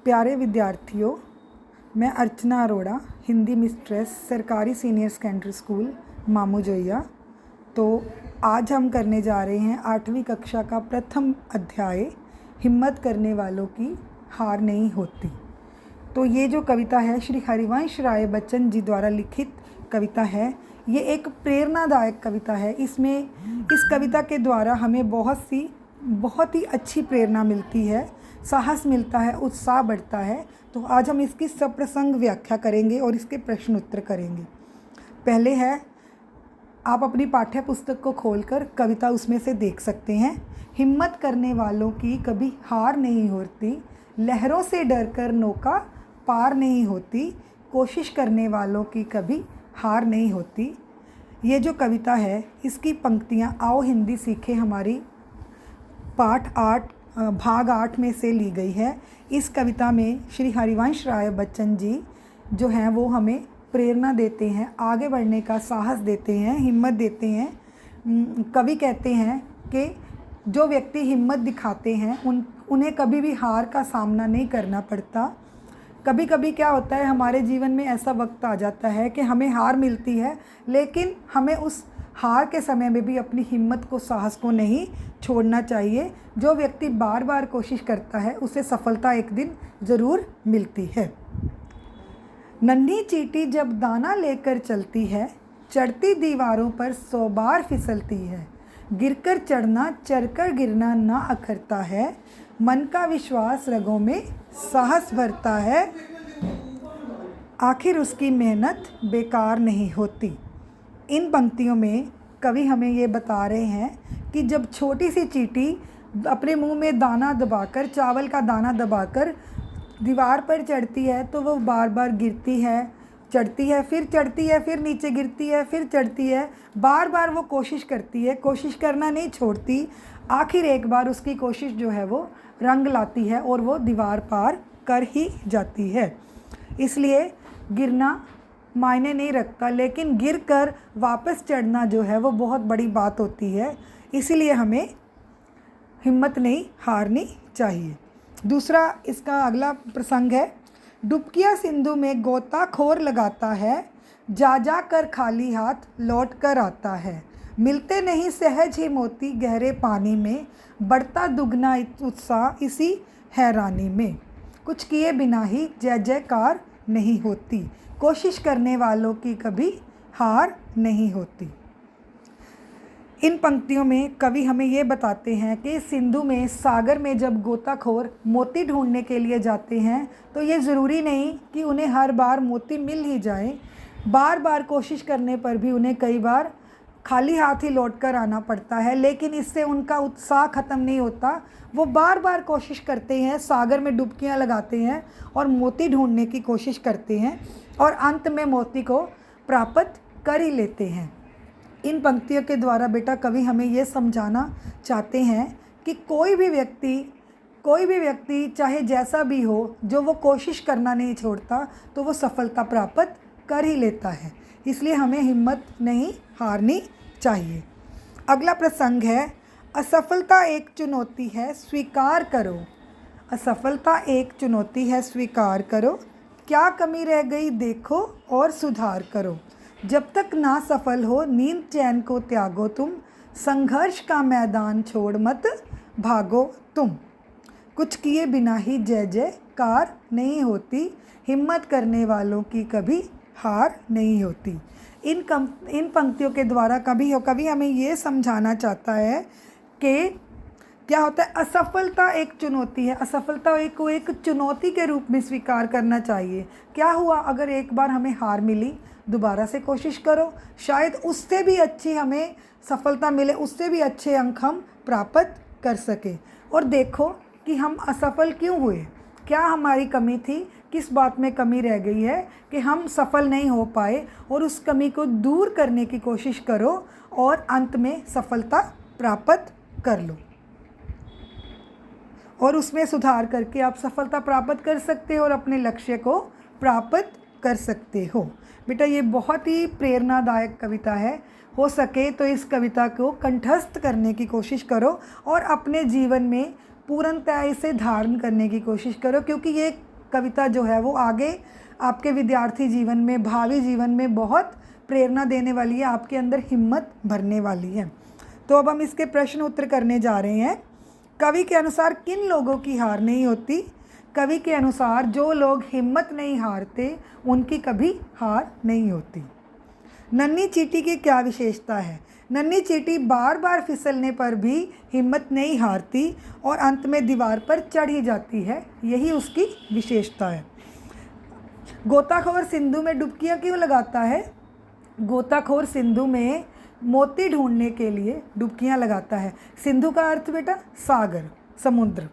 प्यारे विद्यार्थियों, मैं अर्चना अरोड़ा, हिंदी मिस्ट्रेस, सरकारी सीनियर सेकेंडरी स्कूल मामू जोइया। तो आज हम करने जा रहे हैं 8वीं कक्षा का प्रथम अध्याय, हिम्मत करने वालों की हार नहीं होती। तो ये जो कविता है श्री हरिवंश राय बच्चन जी द्वारा लिखित कविता है। ये एक प्रेरणादायक कविता है। इस कविता के द्वारा हमें बहुत ही अच्छी प्रेरणा मिलती है, साहस मिलता है, उत्साह बढ़ता है। तो आज हम इसकी सप्रसंग व्याख्या करेंगे और इसके प्रश्न उत्तर करेंगे। पहले है, आप अपनी पाठ्य पुस्तक को खोलकर कविता उसमें से देख सकते हैं। हिम्मत करने वालों की कभी हार नहीं होती, लहरों से डरकर नौका पार नहीं होती, कोशिश करने वालों की कभी हार नहीं होती। ये जो कविता है, इसकी पंक्तियाँ आओ हिंदी सीखे हमारी पाठ 8 भाग 8 में से ली गई है। इस कविता में श्री हरिवंश राय बच्चन जी जो हैं वो हमें प्रेरणा देते हैं, आगे बढ़ने का साहस देते हैं, हिम्मत देते हैं। कवि कहते हैं कि जो व्यक्ति हिम्मत दिखाते हैं उन्हें कभी भी हार का सामना नहीं करना पड़ता। कभी कभी क्या होता है, हमारे जीवन में ऐसा वक्त आ जाता है कि हमें हार मिलती है, लेकिन हमें उस हार के समय में भी अपनी हिम्मत को, साहस को नहीं छोड़ना चाहिए। जो व्यक्ति बार बार कोशिश करता है उसे सफलता एक दिन ज़रूर मिलती है। नन्ही चींटी जब दाना लेकर चलती है, चढ़ती दीवारों पर 100 बार फिसलती है। गिरकर चढ़ना, चढ़कर गिरना ना अखरता है, मन का विश्वास रगों में साहस भरता है, आखिर उसकी मेहनत बेकार नहीं होती। इन पंक्तियों में कवि हमें ये बता रहे हैं कि जब छोटी सी चींटी अपने मुंह में दाना दबाकर, चावल का दाना दबाकर दीवार पर चढ़ती है तो वो बार बार गिरती है, चढ़ती है, फिर चढ़ती है, फिर नीचे गिरती है, फिर चढ़ती है। बार बार वो कोशिश करती है, कोशिश करना नहीं छोड़ती। आखिर एक बार उसकी कोशिश जो है वो रंग लाती है और वो दीवार पार कर ही जाती है। इसलिए गिरना मायने नहीं रखता, लेकिन गिरकर वापस चढ़ना जो है वो बहुत बड़ी बात होती है। इसीलिए हमें हिम्मत नहीं हारनी चाहिए। दूसरा इसका अगला प्रसंग है, डुबकिया सिंधु में गोताखोर लगाता है, जा जा कर खाली हाथ लौट कर आता है। मिलते नहीं सहज ही मोती गहरे पानी में, बढ़ता दुगना उत्साह इसी हैरानी में। कुछ किए बिना ही जय जयकार नहीं होती, कोशिश करने वालों की कभी हार नहीं होती। इन पंक्तियों में कवि हमें ये बताते हैं कि सिंधु में, सागर में जब गोताखोर मोती ढूंढने के लिए जाते हैं तो ये ज़रूरी नहीं कि उन्हें हर बार मोती मिल ही जाए। बार बार कोशिश करने पर भी उन्हें कई बार खाली हाथ ही लौट कर आना पड़ता है, लेकिन इससे उनका उत्साह ख़त्म नहीं होता। वो बार बार कोशिश करते हैं, सागर में डुबकियां लगाते हैं और मोती ढूंढने की कोशिश करते हैं और अंत में मोती को प्राप्त कर ही लेते हैं। इन पंक्तियों के द्वारा बेटा कवि हमें ये समझाना चाहते हैं कि कोई भी व्यक्ति चाहे जैसा भी हो, जो वो कोशिश करना नहीं छोड़ता तो वो सफलता प्राप्त कर ही लेता है। इसलिए हमें हिम्मत नहीं हारनी चाहिए। अगला प्रसंग है, असफलता एक चुनौती है स्वीकार करो। असफलता एक चुनौती है स्वीकार करो, क्या कमी रह गई देखो और सुधार करो। जब तक ना सफल हो नींद चैन को त्यागो तुम, संघर्ष का मैदान छोड़ मत भागो तुम। कुछ किए बिना ही जय जयकार नहीं होती, हिम्मत करने वालों की कभी हार नहीं होती। इन पंक्तियों के द्वारा कभी हमें ये समझाना चाहता है कि क्या होता है, असफलता एक चुनौती है। असफलता को एक चुनौती के रूप में स्वीकार करना चाहिए। क्या हुआ अगर एक बार हमें हार मिली, दोबारा से कोशिश करो, शायद उससे भी अच्छी हमें सफलता मिले, उससे भी अच्छे अंक हम प्राप्त कर सकें। और देखो कि हम असफल क्यों हुए, क्या हमारी कमी थी, किस बात में कमी रह गई है कि हम सफल नहीं हो पाए, और उस कमी को दूर करने की कोशिश करो और अंत में सफलता प्राप्त कर लो और उसमें सुधार करके आप सफलता प्राप्त कर सकते हो और अपने लक्ष्य को प्राप्त कर सकते हो। बेटा ये बहुत ही प्रेरणादायक कविता है। हो सके तो इस कविता को कंठस्थ करने की कोशिश करो और अपने जीवन में पूर्णतः इसे धारण करने की कोशिश करो, क्योंकि ये कविता जो है वो आगे आपके विद्यार्थी जीवन में, भावी जीवन में बहुत प्रेरणा देने वाली है, आपके अंदर हिम्मत भरने वाली है। तो अब हम इसके प्रश्न उत्तर करने जा रहे हैं। कवि के अनुसार किन लोगों की हार नहीं होती? कवि के अनुसार जो लोग हिम्मत नहीं हारते उनकी कभी हार नहीं होती। नन्ही चींटी की क्या विशेषता है? नन्ही चींटी बार बार फिसलने पर भी हिम्मत नहीं हारती और अंत में दीवार पर चढ़ ही जाती है, यही उसकी विशेषता है। गोताखोर सिंधु में डुबकियां क्यों लगाता है? गोताखोर सिंधु में मोती ढूंढने के लिए डुबकियां लगाता है। सिंधु का अर्थ बेटा सागर, समुद्र।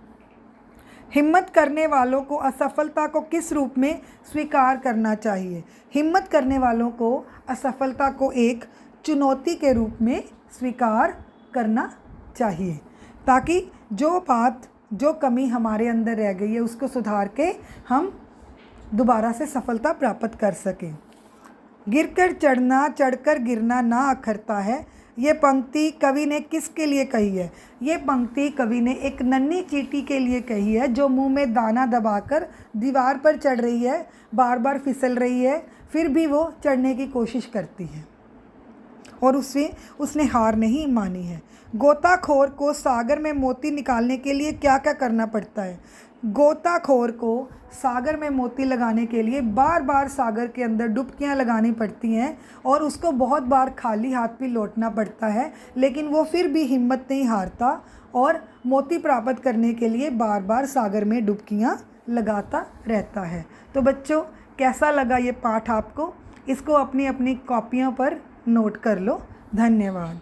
हिम्मत करने वालों को असफलता को किस रूप में स्वीकार करना चाहिए? हिम्मत करने वालों को असफलता को एक चुनौती के रूप में स्वीकार करना चाहिए, ताकि जो कमी हमारे अंदर रह गई है उसको सुधार के हम दोबारा से सफलता प्राप्त कर सकें। गिरकर चढ़ना, चढ़कर गिरना ना अखरता है, ये पंक्ति कवि ने किसके लिए कही है? ये पंक्ति कवि ने एक नन्ही चींटी के लिए कही है जो मुंह में दाना दबाकर दीवार पर चढ़ रही है, बार बार फिसल रही है, फिर भी वो चढ़ने की कोशिश करती है और उसने हार नहीं मानी है। गोताखोर को सागर में मोती निकालने के लिए क्या क्या करना पड़ता है? गोताखोर को सागर में मोती लगाने के लिए बार बार सागर के अंदर डुबकियां लगानी पड़ती हैं और उसको बहुत बार खाली हाथ भी लौटना पड़ता है, लेकिन वो फिर भी हिम्मत नहीं हारता और मोती प्राप्त करने के लिए बार बार सागर में डुबकियां लगाता रहता है। तो बच्चों, कैसा लगा ये पाठ आपको? इसको अपनी अपनी कॉपियों पर नोट कर लो। धन्यवाद।